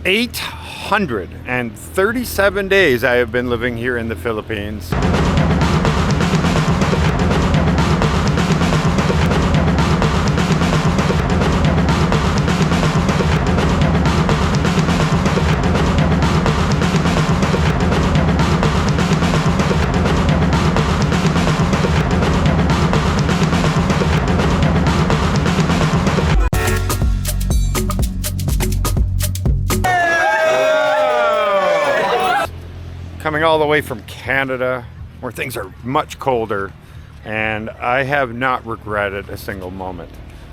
837 days I have been living here in the Philippines. Coming all the way from Canada, where things are much colder, and I have not regretted a single moment.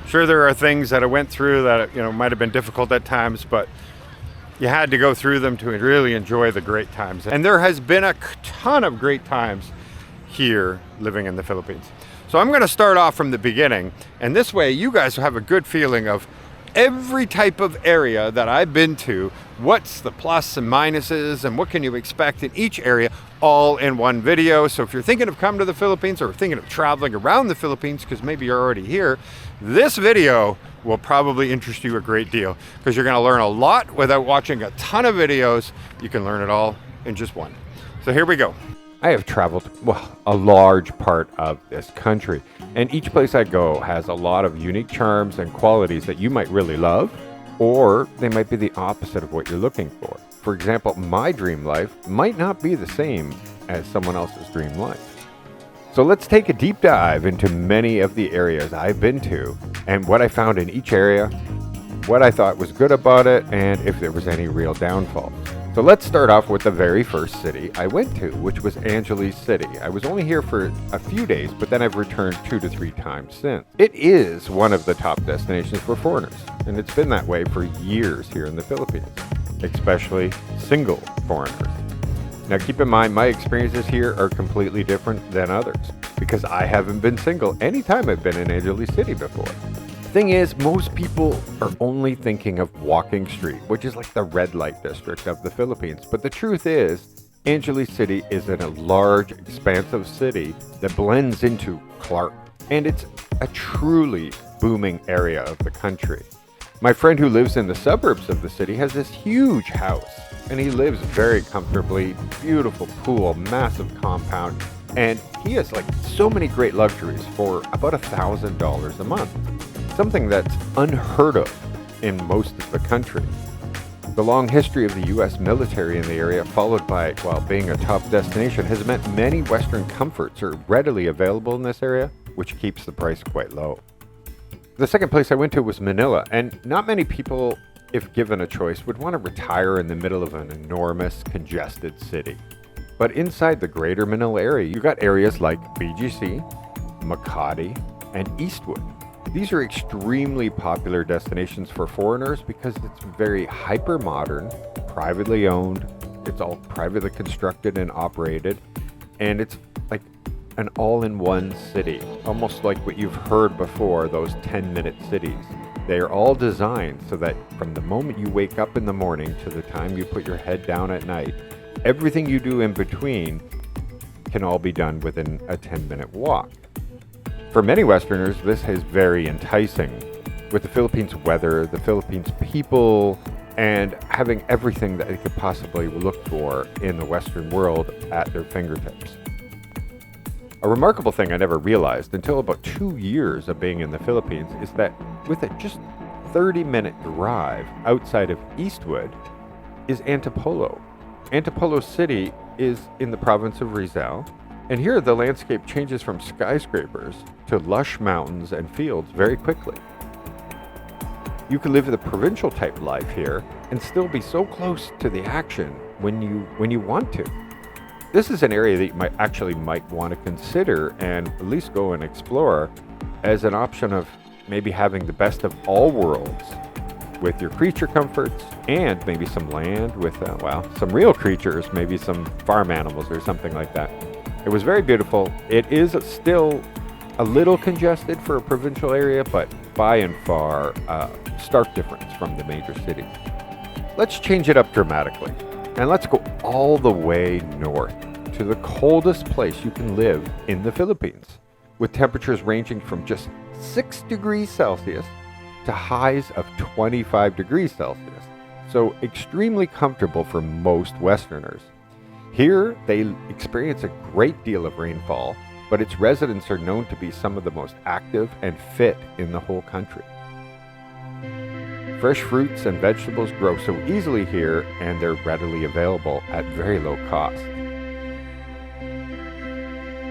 Sure, there are things that I went through that might have been difficult at times, but you had to go through them to really enjoy the great times. And there has been a ton of great times here living in the Philippines. So I'm going to start off from the beginning, and this way you guys will have a good feeling of every type of area that I've been to, what's the plus and minuses, and what can you expect in each area, all in one video. So if you're thinking of coming to the Philippines or thinking of traveling around the Philippines, because maybe you're already here, this video will probably interest you a great deal, because you're going to learn a lot without watching a ton of videos. You can learn it all in just one. So here we go. I have traveled, a large part of this country, and each place I go has a lot of unique charms and qualities that you might really love, or they might be the opposite of what you're looking for. For example, my dream life might not be the same as someone else's dream life. So let's take a deep dive into many of the areas I've been to, and what I found in each area, what I thought was good about it, and if there was any real downfall. So let's start off with the very first city I went to, which was Iloilo City. I was only here for a few days, but then I've returned 2 to 3 times since. It is one of the top destinations for foreigners, and it's been that way for years here in the Philippines, especially single foreigners. Now keep in mind, my experiences here are completely different than others, because I haven't been single any time I've been in Iloilo City before. Thing is, most people are only thinking of Walking Street, which is like the red light district of the Philippines. But the truth is, Iloilo City is in a large, expansive city that blends into Clark, and it's a truly booming area of the country. My friend who lives in the suburbs of the city has this huge house, and he lives very comfortably, beautiful pool, massive compound, and he has like so many great luxuries for about $1,000 a month. Something that's unheard of in most of the country. The long history of the U.S. military in the area, followed by, being a top destination, has meant many Western comforts are readily available in this area, which keeps the price quite low. The second place I went to was Manila, and not many people, if given a choice, would want to retire in the middle of an enormous, congested city. But inside the greater Manila area, you got areas like BGC, Makati, and Eastwood. These are extremely popular destinations for foreigners because it's very hyper-modern, privately owned, it's all privately constructed and operated, and it's like an all-in-one city, almost like what you've heard before, those 10-minute cities. They are all designed so that from the moment you wake up in the morning to the time you put your head down at night, everything you do in between can all be done within a 10-minute walk. For many Westerners, this is very enticing, with the Philippines weather, the Philippines people, and having everything that they could possibly look for in the Western world at their fingertips. A remarkable thing I never realized until about 2 years of being in the Philippines is that with a just 30-minute drive outside of Eastwood is Antipolo. Antipolo City is in the province of Rizal, and here the landscape changes from skyscrapers to lush mountains and fields very quickly. You can live the provincial type life here and still be so close to the action when you want to. This is an area that you might want to consider and at least go and explore as an option of maybe having the best of all worlds with your creature comforts and maybe some land with, some real creatures, maybe some farm animals or something like that. It was very beautiful. It is still a little congested for a provincial area, but by and far a stark difference from the major cities. Let's change it up dramatically, and let's go all the way north to the coldest place you can live in the Philippines, with temperatures ranging from just 6 degrees Celsius to highs of 25 degrees Celsius. so extremely comfortable for most Westerners. Here, they experience a great deal of rainfall, but its residents are known to be some of the most active and fit in the whole country. Fresh fruits and vegetables grow so easily here, and they're readily available at very low cost.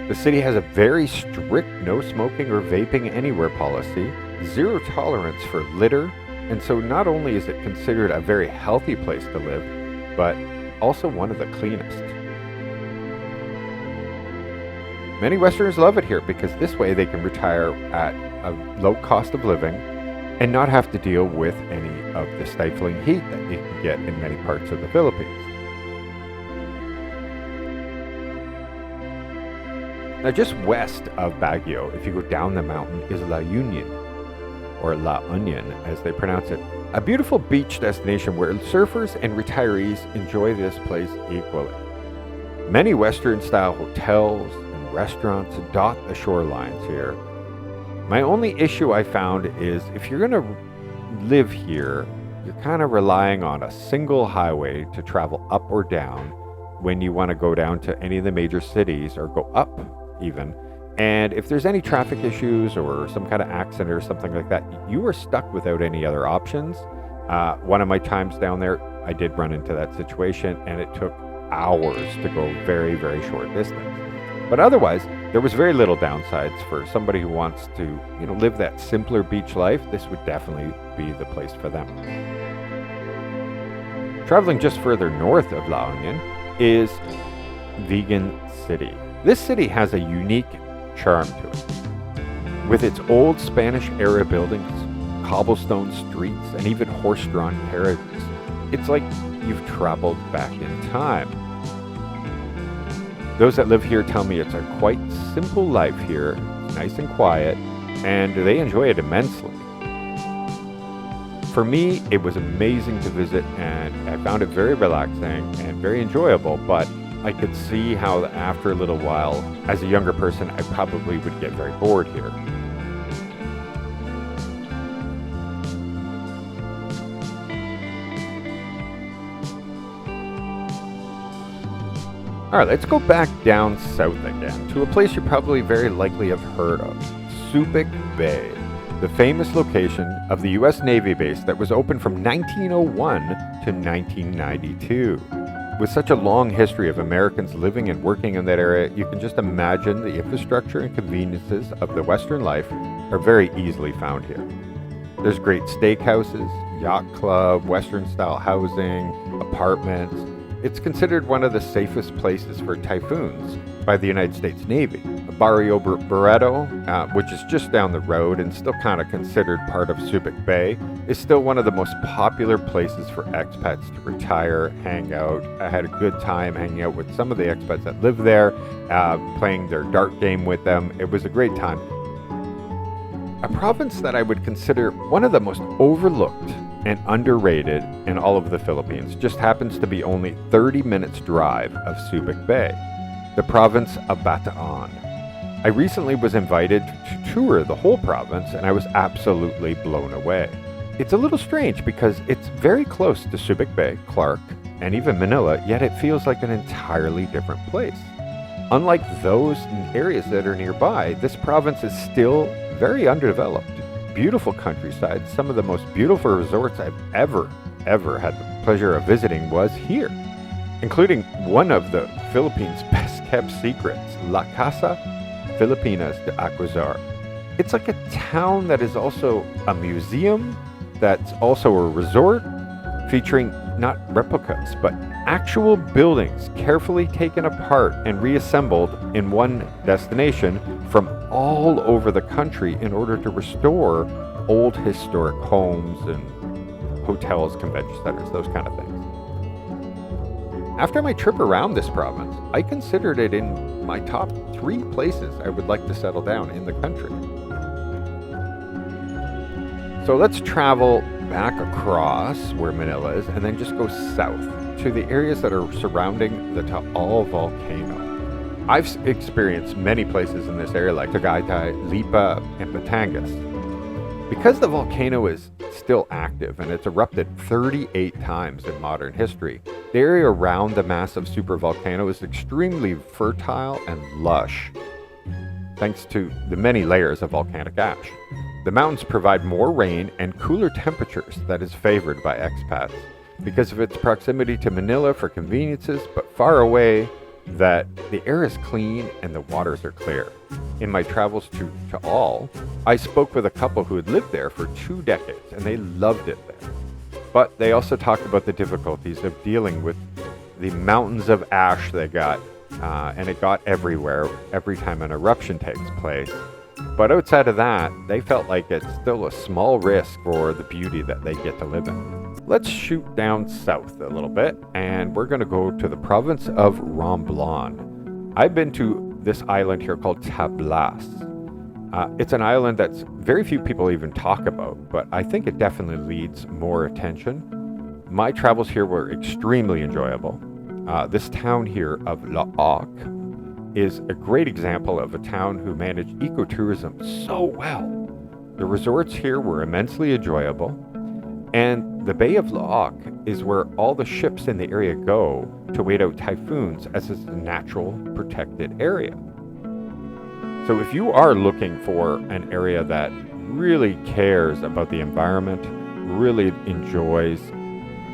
The city has a very strict no smoking or vaping anywhere policy, zero tolerance for litter, and so not only is it considered a very healthy place to live, but also one of the cleanest. Many Westerners love it here because this way they can retire at a low cost of living and not have to deal with any of the stifling heat that you can get in many parts of the Philippines. Now just west of Baguio, if you go down the mountain, is La Union, or La Union as they pronounce it, a beautiful beach destination where surfers and retirees enjoy this place equally. Many Western-style hotels and restaurants dot the shorelines here. My only issue I found is if you're going to live here, you're kind of relying on a single highway to travel up or down when you want to go down to any of the major cities or go up even. And if there's any traffic issues or some kind of accident or something like that, you are stuck without any other options. One of my times down there, I did run into that situation, and it took hours to go very, very short distance. But otherwise, there was very little downsides for somebody who wants to, live that simpler beach life. This would definitely be the place for them. Traveling just further north of La Union is Vigan City. This city has a unique charm to it. With its old Spanish-era buildings, cobblestone streets, and even horse-drawn carriages, it's like you've traveled back in time. Those that live here tell me it's a quite simple life here, nice and quiet, and they enjoy it immensely. For me, it was amazing to visit, and I found it very relaxing and very enjoyable, but I could see how after a little while, as a younger person, I probably would get very bored here. All right, let's go back down south again to a place you probably very likely have heard of, Subic Bay, the famous location of the U.S. Navy base that was opened from 1901 to 1992. With such a long history of Americans living and working in that area, you can just imagine the infrastructure and conveniences of the Western life are very easily found here. There's great steakhouses, yacht club, Western-style housing, apartments. It's considered one of the safest places for typhoons by the United States Navy. Barrio Barreto, which is just down the road and still kind of considered part of Subic Bay, is still one of the most popular places for expats to retire, hang out. I had a good time hanging out with some of the expats that live there, playing their dart game with them. It was a great time. A province that I would consider one of the most overlooked and underrated in all of the Philippines just happens to be only 30 minutes drive of Subic Bay, the province of Bataan. I recently was invited to tour the whole province, and I was absolutely blown away. It's a little strange because it's very close to Subic Bay, Clark, and even Manila, yet it feels like an entirely different place. Unlike those areas that are nearby, this province is still very underdeveloped. Beautiful countryside, some of the most beautiful resorts I've ever had the pleasure of visiting was here, including one of the Philippines' best kept secrets, La Casa Filipinas de Aquazar. It's like a town that is also a museum, that's also a resort, featuring not replicas, but actual buildings carefully taken apart and reassembled in one destination from all over the country in order to restore old historic homes and hotels, convention centers, those kind of things. After my trip around this province, I considered it in my top 3 places I would like to settle down in the country. So let's travel back across where Manila is and then just go south to the areas that are surrounding the Taal volcano. I've experienced many places in this area like Tagaytay, Lipa, and Batangas. Because the volcano is still active and it's erupted 38 times in modern history, the area around the massive supervolcano is extremely fertile and lush, thanks to the many layers of volcanic ash. The mountains provide more rain and cooler temperatures that is favored by expats because of its proximity to Manila for conveniences, but far away that the air is clean and the waters are clear. In my travels to Taal, I spoke with a couple who had lived there for 2 decades and they loved it there. But they also talked about the difficulties of dealing with the mountains of ash they got, and it got everywhere every time an eruption takes place. But outside of that, they felt like it's still a small risk for the beauty that they get to live in. Let's shoot down south a little bit, and we're going to go to the province of Romblon. I've been to this island here called Tablas. It's an island that's very few people even talk about, but I think it definitely needs more attention. My travels here were extremely enjoyable. This town here of Laoc is a great example of a town who managed ecotourism so well. The resorts here were immensely enjoyable, and the Bay of Laoc is where all the ships in the area go to wait out typhoons, as it's a natural protected area. So if you are looking for an area that really cares about the environment, really enjoys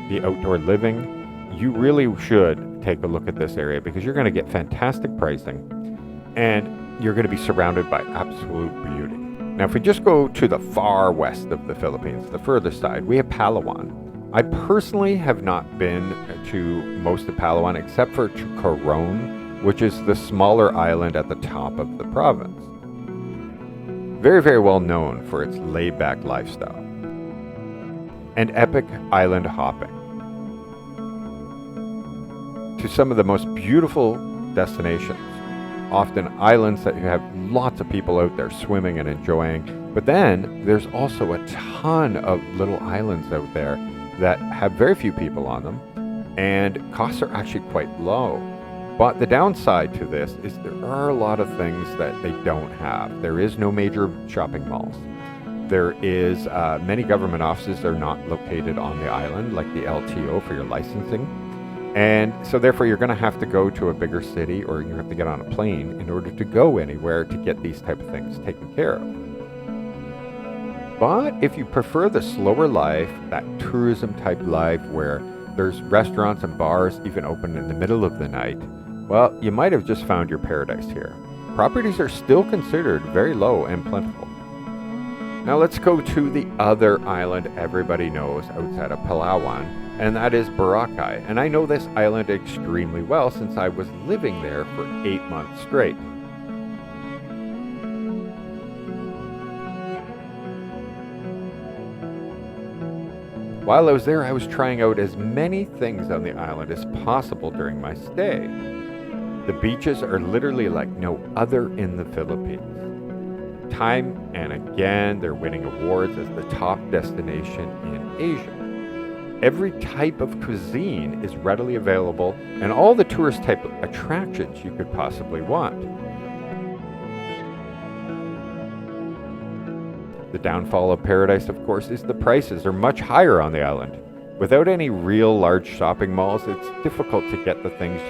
the outdoor living, you really should take a look at this area because you're going to get fantastic pricing and you're going to be surrounded by absolute beauty. Now, if we just go to the far west of the Philippines, the further side, we have Palawan. I personally have not been to most of Palawan except for to Coron, which is the smaller island at the top of the province. Very, very well known for its laid-back lifestyle and epic island hopping to some of the most beautiful destinations, often islands that you have lots of people out there swimming and enjoying. But then there's also a ton of little islands out there that have very few people on them, and costs are actually quite low. But the downside to this is there are a lot of things that they don't have. There is no major shopping malls. There is many government offices that are not located on the island, like the LTO for your licensing. And so therefore you're going to have to go to a bigger city, or you have to get on a plane in order to go anywhere to get these type of things taken care of. But if you prefer the slower life, that tourism type life where there's restaurants and bars even open in the middle of the night, well, you might have just found your paradise here. Properties are still considered very low and plentiful. Now let's go to the other island everybody knows outside of Palawan, and that is Boracay. And I know this island extremely well since I was living there for 8 months straight. While I was there, I was trying out as many things on the island as possible during my stay. The beaches are literally like no other in the Philippines. Time and again, they're winning awards as the top destination in Asia. Every type of cuisine is readily available, and all the tourist type of attractions you could possibly want. The downfall of paradise, of course, is the prices are much higher on the island. Without any real large shopping malls, it's difficult to get the things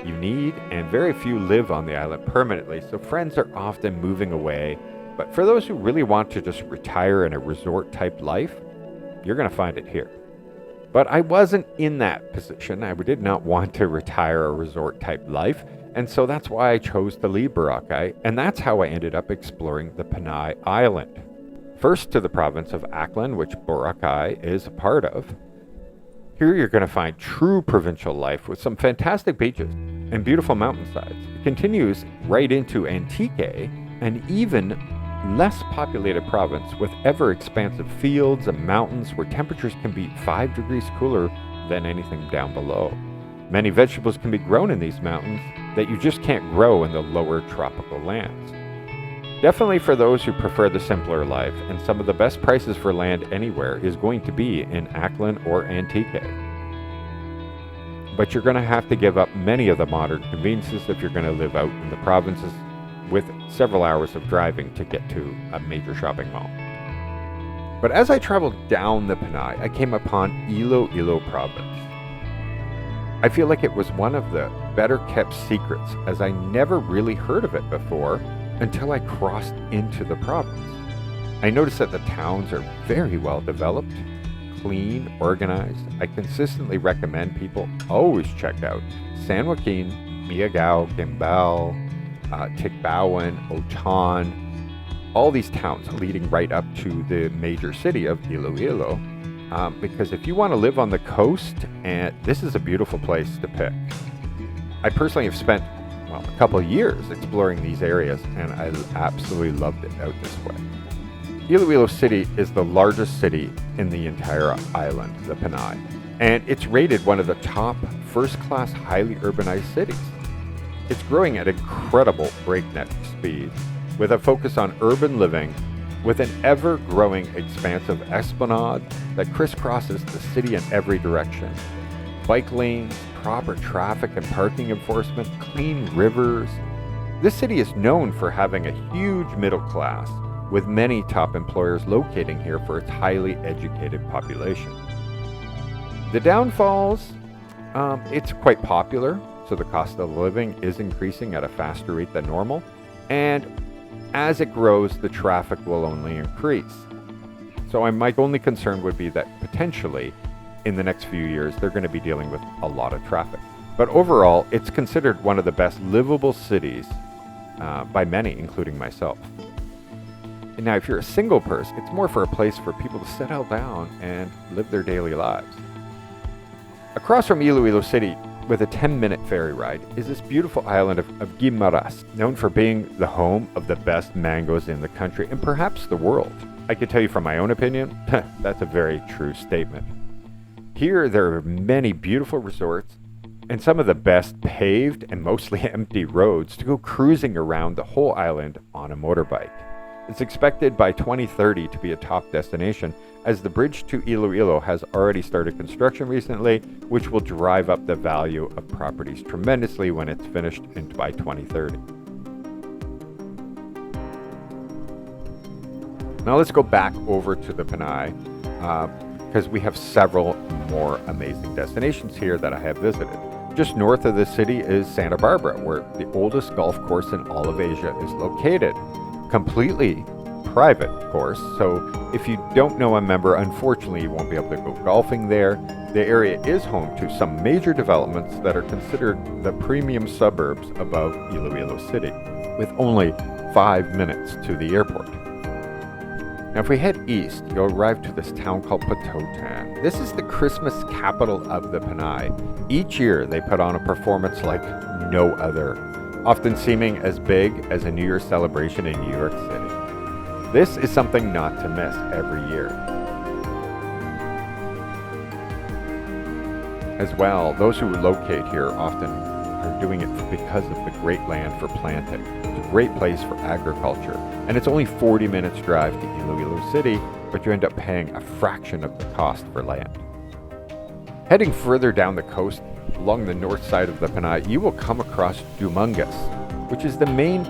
you need, and very few live on the island permanently, so friends are often moving away. But for those who really want to just retire in a resort type life, you're going to find it here. But I wasn't in that position. I did not want to retire a resort type life, and so that's why I chose to leave Boracay, and that's how I ended up exploring the Panay Island. First to the province of Aklan, which Boracay is a part of. Here you're going to find true provincial life with some fantastic beaches and beautiful mountainsides. It continues right into Antique, an even less populated province with ever-expansive fields and mountains where temperatures can be 5 degrees cooler than anything down below. Many vegetables can be grown in these mountains that you just can't grow in the lower tropical lands. Definitely for those who prefer the simpler life, and some of the best prices for land anywhere is going to be in Aklan or Antique. But you're going to have to give up many of the modern conveniences if you're going to live out in the provinces with several hours of driving to get to a major shopping mall. But as I traveled down the Panay, I came upon Iloilo province. I feel like it was one of the better kept secrets, as I never really heard of it before until I crossed into the province. I noticed that the towns are very well developed, clean, organized. I consistently recommend people always check out San Joaquin, Miagao, Gimbal, Tikbawan, Otan, all these towns leading right up to the major city of Iloilo. Because if you want to live on the coast, and this is a beautiful place to pick. I personally have spent, a couple of years exploring these areas, and I absolutely loved it out this way. Iloilo City is the largest city in the entire island, the Panay, and it's rated one of the top first-class highly urbanized cities. It's growing at incredible breakneck speed, with a focus on urban living, with an ever-growing expanse of esplanade that crisscrosses the city in every direction. Bike lanes, proper traffic and parking enforcement, clean rivers. This city is known for having a huge middle class, with many top employers locating here for its highly educated population. The downfalls, it's quite popular, so the cost of living is increasing at a faster rate than normal, and as it grows, the traffic will only increase. So my only concern would be that potentially, in the next few years, they're going to be dealing with a lot of traffic. But overall, it's considered one of the best livable cities by many, including myself. And now, if you're a single person, it's more for a place for people to settle down and live their daily lives. Across from Iloilo City, with a 10-minute ferry ride, is this beautiful island of Guimaras, known for being the home of the best mangoes in the country and perhaps the world. I can tell you from my own opinion, that's a very true statement. Here, there are many beautiful resorts and some of the best paved and mostly empty roads to go cruising around the whole island on a motorbike. It's expected by 2030 to be a top destination, as the bridge to Iloilo has already started construction recently, which will drive up the value of properties tremendously when it's finished by 2030. Now let's go back over to the Panay, because we have several more amazing destinations here that I have visited. Just north of the city is Santa Barbara, where the oldest golf course in all of Asia is located. Completely private, of course, so if you don't know a member, unfortunately you won't be able to go golfing there. The area is home to some major developments that are considered the premium suburbs above Iloilo City, with only 5 minutes to the airport. Now if we head east, you'll arrive to this town called Bataan. This is the Christmas capital of the Panay. Each year they put on a performance like no other, often seeming as big as a New Year's celebration in New York City. This is something not to miss every year. As well, those who locate here often are doing it because of the great land for planting. It's a great place for agriculture, and it's only 40 minutes drive to Iloilo City, but you end up paying a fraction of the cost for land. Heading further down the coast, along the north side of the Panay, you will come across Dumaguete, which is the main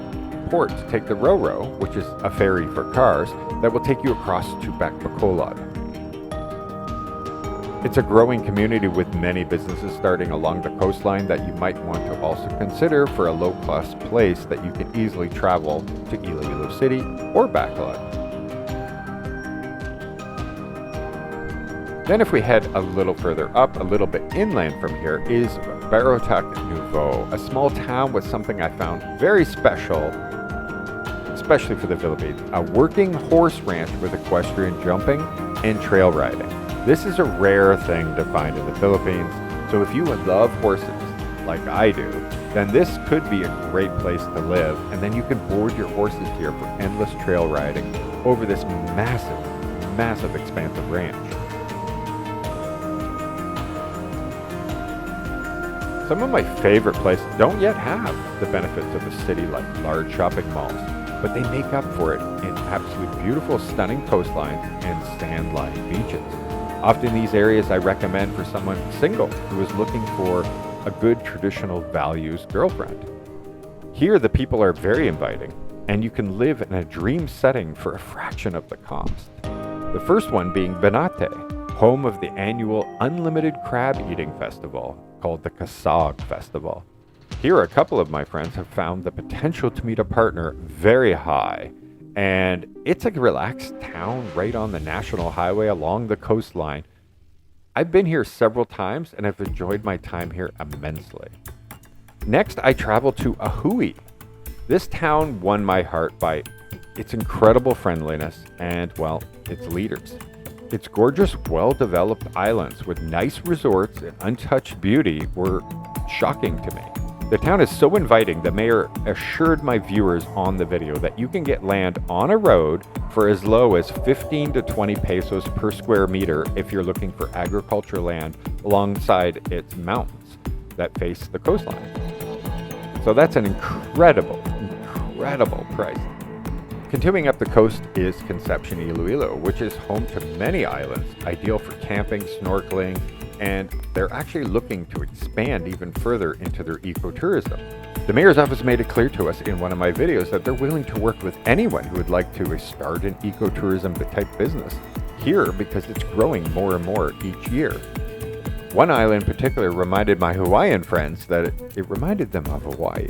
port to take the Ro-Ro, which is a ferry for cars, that will take you across to Bacolod. It's a growing community with many businesses starting along the coastline that you might want to also consider for a low-cost place that you can easily travel to Iloilo City or Bacolod. Then if we head a little further up, a little bit inland from here, is Barotac Nuevo, a small town with something I found very special, especially for the Philippines, a working horse ranch with equestrian jumping and trail riding. This is a rare thing to find in the Philippines, so if you love horses, like I do, then this could be a great place to live, and then you can board your horses here for endless trail riding over this massive, massive expansive ranch. Some of my favorite places don't yet have the benefits of a city like large shopping malls, but they make up for it in absolute beautiful, stunning coastlines and sand-lined beaches. Often these areas I recommend for someone single who is looking for a good traditional values girlfriend. Here the people are very inviting, and you can live in a dream setting for a fraction of the cost. The first one being Banate, home of the annual unlimited crab eating festival called the Kasag Festival. Here, a couple of my friends have found the potential to meet a partner very high, and it's a relaxed town right on the national highway along the coastline. I've been here several times and have enjoyed my time here immensely. Next, I traveled to Ahui. This town won my heart by its incredible friendliness and, well, its leaders. Its gorgeous, well-developed islands with nice resorts and untouched beauty were shocking to me. The town is so inviting, the mayor assured my viewers on the video that you can get land on a road for as low as 15 to 20 pesos per square meter if you're looking for agricultural land alongside its mountains that face the coastline. So that's an incredible price. Continuing up the coast is Concepcion, Iloilo, which is home to many islands, ideal for camping, snorkeling, and they're actually looking to expand even further into their ecotourism. The mayor's office made it clear to us in one of my videos that they're willing to work with anyone who would like to start an ecotourism type business here because it's growing more and more each year. One island in particular reminded my Hawaiian friends that it reminded them of Hawaii.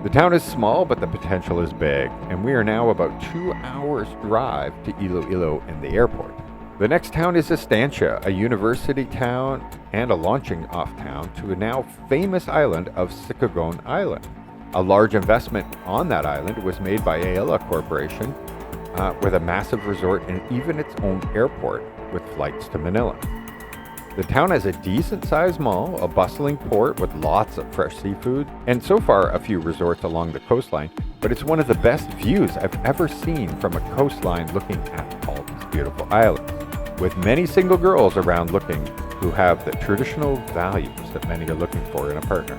The town is small, but the potential is big, and we are now about 2 hours drive to Iloilo and the airport. The next town is Estancia, a university town and a launching off town to a now famous island of Siquijor Island. A large investment on that island was made by Ayala Corporation with a massive resort and even its own airport with flights to Manila. The town has a decent-sized mall, a bustling port with lots of fresh seafood, and so far a few resorts along the coastline, but it's one of the best views I've ever seen from a coastline looking at all these beautiful islands, with many single girls around looking who have the traditional values that many are looking for in a partner.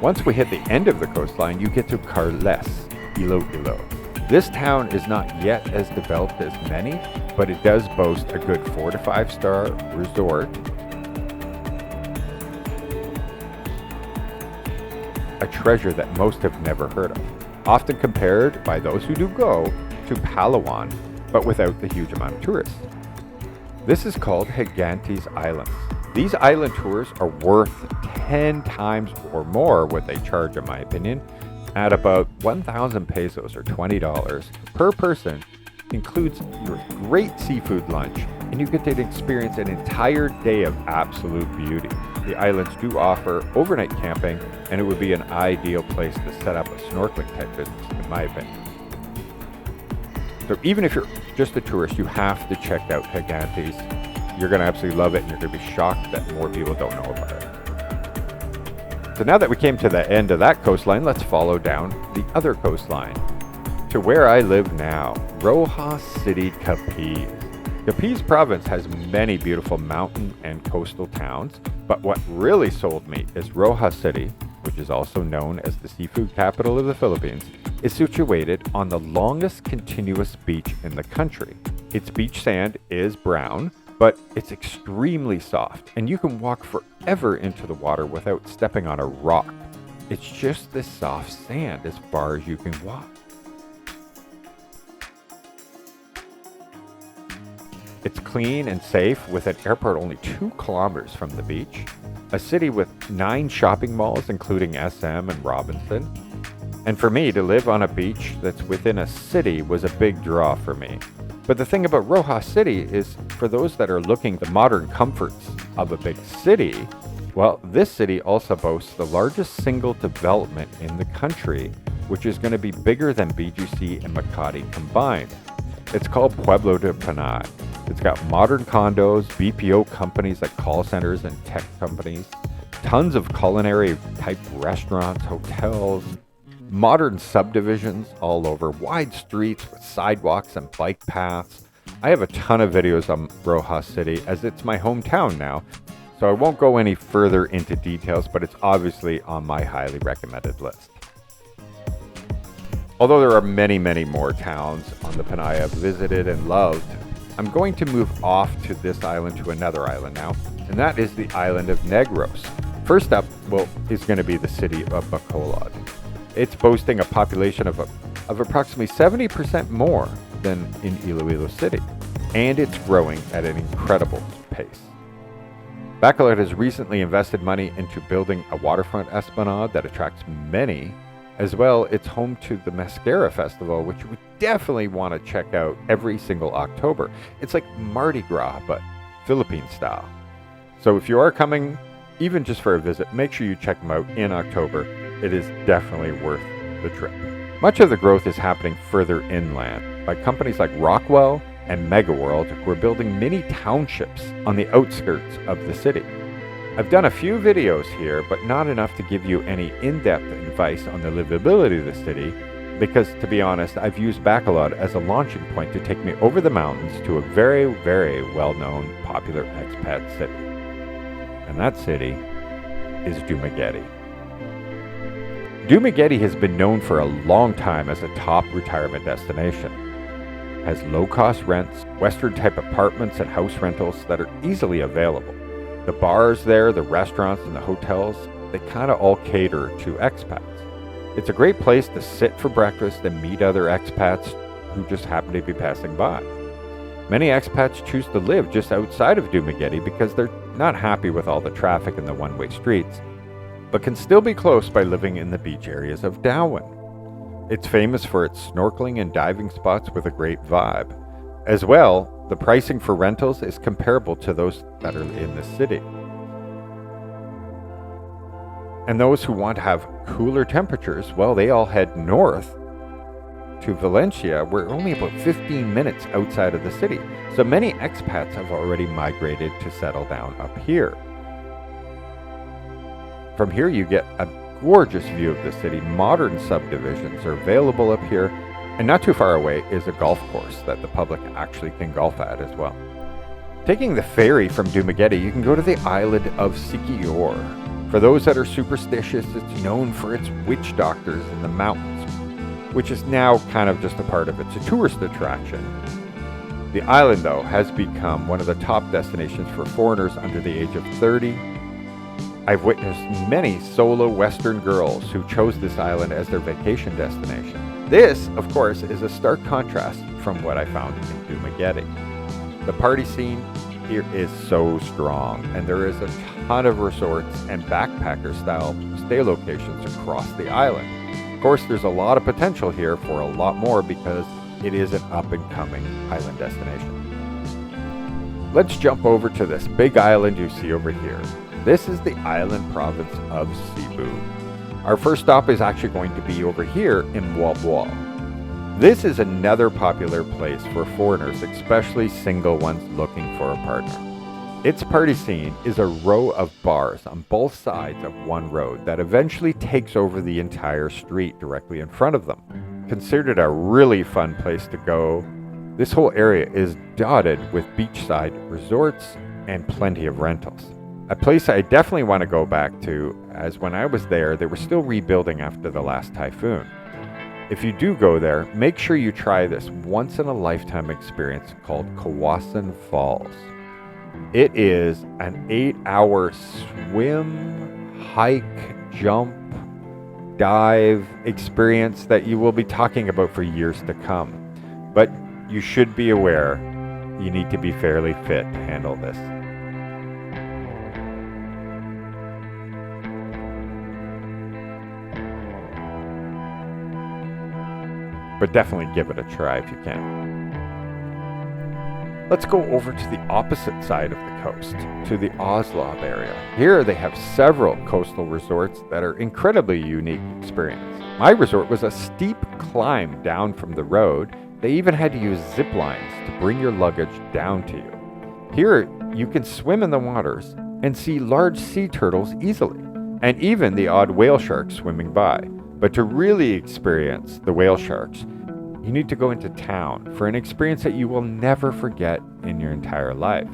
Once we hit the end of the coastline, you get to Carles, Iloilo. This town is not yet as developed as many, but it does boast a good 4 to 5 star resort, a treasure that most have never heard of, often compared by those who do go to Palawan, but without the huge amount of tourists. This is called Gigantes Islands. These island tours are worth 10 times or more what they charge, in my opinion, at about 1,000 pesos or $20 per person. Includes your great seafood lunch, and you get to experience an entire day of absolute beauty. The islands do offer overnight camping, and it would be an ideal place to set up a snorkeling type business, in my opinion. So even if you're just a tourist, you have to check out Gigantes. You're going to absolutely love it, and you're going to be shocked that more people don't know about it. So now that we came to the end of that coastline, let's follow down the other coastline to where I live now, Roxas City, Capiz. Capiz province has many beautiful mountain and coastal towns, but what really sold me is Roxas City, which is also known as the seafood capital of the Philippines, is situated on the longest continuous beach in the country. Its beach sand is brown, but it's extremely soft, and you can walk forever into the water without stepping on a rock. It's just this soft sand as far as you can walk. It's clean and safe with an airport only 2 kilometers from the beach, a city with 9 shopping malls including SM and Robinson. And for me, to live on a beach that's within a city was a big draw for me. But the thing about Roxas City is, for those that are looking the modern comforts of a big city, well, this city also boasts the largest single development in the country, which is going to be bigger than BGC and Makati combined. It's called Pueblo de Panay. It's got modern condos, BPO companies like call centers and tech companies, tons of culinary type restaurants, hotels, modern subdivisions all over, wide streets with sidewalks and bike paths. I have a ton of videos on Roxas City as it's my hometown now, so I won't go any further into details, but it's obviously on my highly recommended list. Although there are many, many more towns on the Panay I've visited and loved, I'm going to move off to this island to another island now, and that is the island of Negros. First up, is going to be the city of Bacolod. It's boasting a population of approximately 70% more than in Iloilo City. and it's growing at an incredible pace. Bacolod has recently invested money into building a waterfront esplanade that attracts many. As well, it's home to the Mascara Festival, which we definitely want to check out every single October. It's like Mardi Gras, but Philippine style. So if you are coming, even just for a visit, make sure you check them out in October. It is definitely worth the trip. Much of the growth is happening further inland by companies like Rockwell and MegaWorld, who are building mini townships on the outskirts of the city. I've done a few videos here, but not enough to give you any in-depth advice on the livability of the city, because to be honest, I've used Bacolod as a launching point to take me over the mountains to a very, very well-known, popular expat city. And that city is Dumaguete. Dumaguete has been known for a long time as a top retirement destination. It has low-cost rents, Western-type apartments and house rentals that are easily available. The bars there, the restaurants, and the hotels, they kind of all cater to expats. It's a great place to sit for breakfast and meet other expats who just happen to be passing by. Many expats choose to live just outside of Dumaguete because they're not happy with all the traffic in the one-way streets, but can still be close by living in the beach areas of Darwin. It's famous for its snorkeling and diving spots with a great vibe. As well, the pricing for rentals is comparable to those that are in the city. And those who want to have cooler temperatures, well, they all head north to Valencia. We're only about 15 minutes outside of the city. So many expats have already migrated to settle down up here. From here, you get a gorgeous view of the city. Modern subdivisions are available up here. And not too far away is a golf course that the public actually can golf at as well. Taking the ferry from Dumaguete, you can go to the island of Siquijor. For those that are superstitious, it's known for its witch doctors in the mountains, which is now kind of just a part of it. It's a tourist attraction. The island, though, has become one of the top destinations for foreigners under the age of 30. I've witnessed many solo Western girls who chose this island as their vacation destination. This, of course, is a stark contrast from what I found in Dumaguete. The party scene here is so strong, and there is a ton of resorts and backpacker-style stay locations across the island. Of course, there's a lot of potential here for a lot more because it is an up-and-coming island destination. Let's jump over to this big island you see over here. This is the island province of Cebu. Our first stop is actually going to be over here in Bohol. This is another popular place for foreigners, especially single ones looking for a partner. Its party scene is a row of bars on both sides of one road that eventually takes over the entire street directly in front of them. Considered a really fun place to go, this whole area is dotted with beachside resorts and plenty of rentals. A place I definitely want to go back to, as when I was there, they were still rebuilding after the last typhoon. If you do go there, make sure you try this once-in-a-lifetime experience called Kawasan Falls. It is an 8-hour swim, hike, jump, dive experience that you will be talking about for years to come. But you should be aware you need to be fairly fit to handle this. But definitely give it a try if you can. Let's go over to the opposite side of the coast, to the Oslob area. Here they have several coastal resorts that are incredibly unique experience. My resort was a steep climb down from the road. They even had to use zip lines to bring your luggage down to you. Here you can swim in the waters and see large sea turtles easily, and even the odd whale shark swimming by. But to really experience the whale sharks, you need to go into town for an experience that you will never forget in your entire life.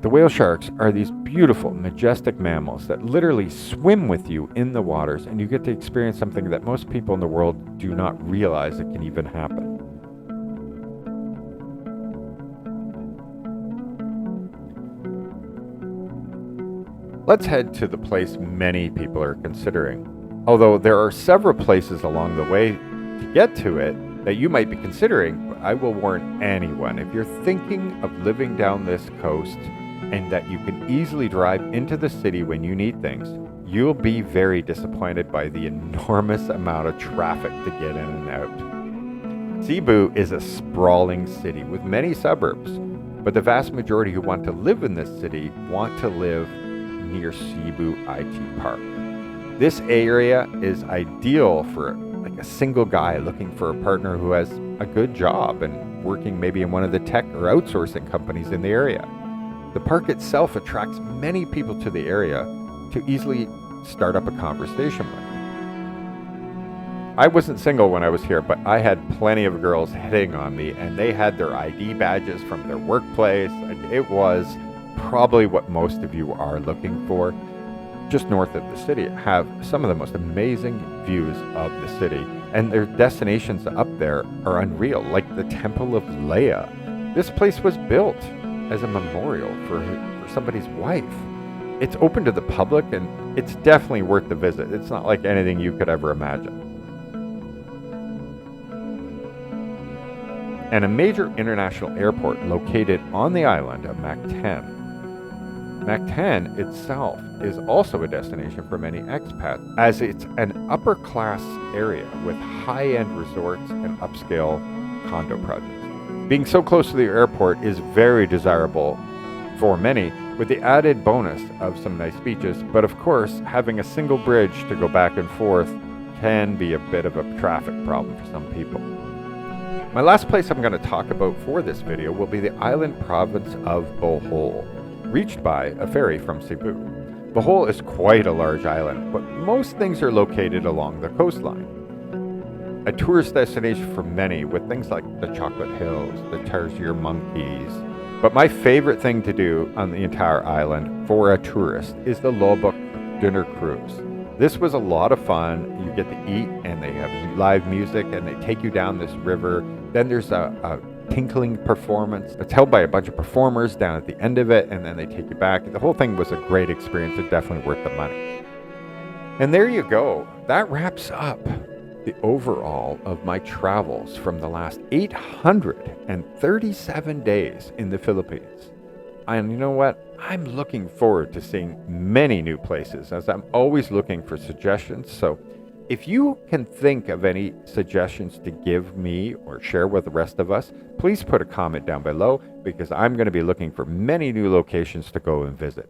The whale sharks are these beautiful, majestic mammals that literally swim with you in the waters, and you get to experience something that most people in the world do not realize it can even happen. Let's head to the place many people are considering. Although there are several places along the way to get to it that you might be considering, I will warn anyone, if you're thinking of living down this coast and that you can easily drive into the city when you need things, you'll be very disappointed by the enormous amount of traffic to get in and out. Cebu is a sprawling city with many suburbs, but the vast majority who want to live in this city want to live near Cebu IT Park. This area is ideal for like a single guy looking for a partner who has a good job and working maybe in one of the tech or outsourcing companies in the area. The park itself attracts many people to the area to easily start up a conversation with. I wasn't single when I was here, but I had plenty of girls hitting on me, and they had their ID badges from their workplace. It was probably what most of you are looking for. Just north of the city have some of the most amazing views of the city, and their destinations up there are unreal, like the Temple of Leia. This place was built as a memorial for somebody's wife. It's open to the public, and it's definitely worth the visit. It's not like anything you could ever imagine. And a major international airport located on the island of Mactan. Mactan itself is also a destination for many expats, as it's an upper-class area with high-end resorts and upscale condo projects. Being so close to the airport is very desirable for many, with the added bonus of some nice beaches, but of course, having a single bridge to go back and forth can be a bit of a traffic problem for some people. My last place I'm going to talk about for this video will be the island province of Bohol, reached by a ferry from Cebu. Bohol is quite a large island, but most things are located along the coastline. A tourist destination for many, with things like the Chocolate Hills, the Tarsier Monkeys. But my favorite thing to do on the entire island for a tourist is the Lobok dinner cruise. This was a lot of fun. You get to eat, and they have live music, and they take you down this river. Then there's a tinkling performance that's held by a bunch of performers down at the end of it, and then they take you back. The whole thing was a great experience. It's definitely worth the money. And there you go. That wraps up the overall of my travels from the last 837 days in the Philippines. And you know what? I'm looking forward to seeing many new places, as I'm always looking for suggestions. So if you can think of any suggestions to give me or share with the rest of us, please put a comment down below, because I'm going to be looking for many new locations to go and visit.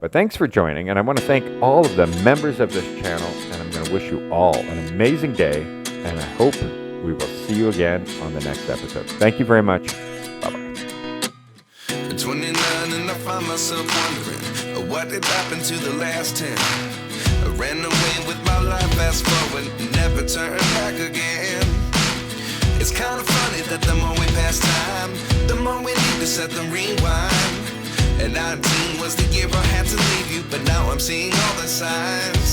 But thanks for joining, and I want to thank all of the members of this channel, and I'm going to wish you all an amazing day, and I hope we will see you again on the next episode. Thank you very much. Bye-bye. 29 and I find myself wondering what did happen to the last 10. I ran away with my life, fast forward, never turn back again. It's kind of funny that the more we pass time, the more we need to set the rewind. And 19 was the year I had to leave you, but now I'm seeing all the signs.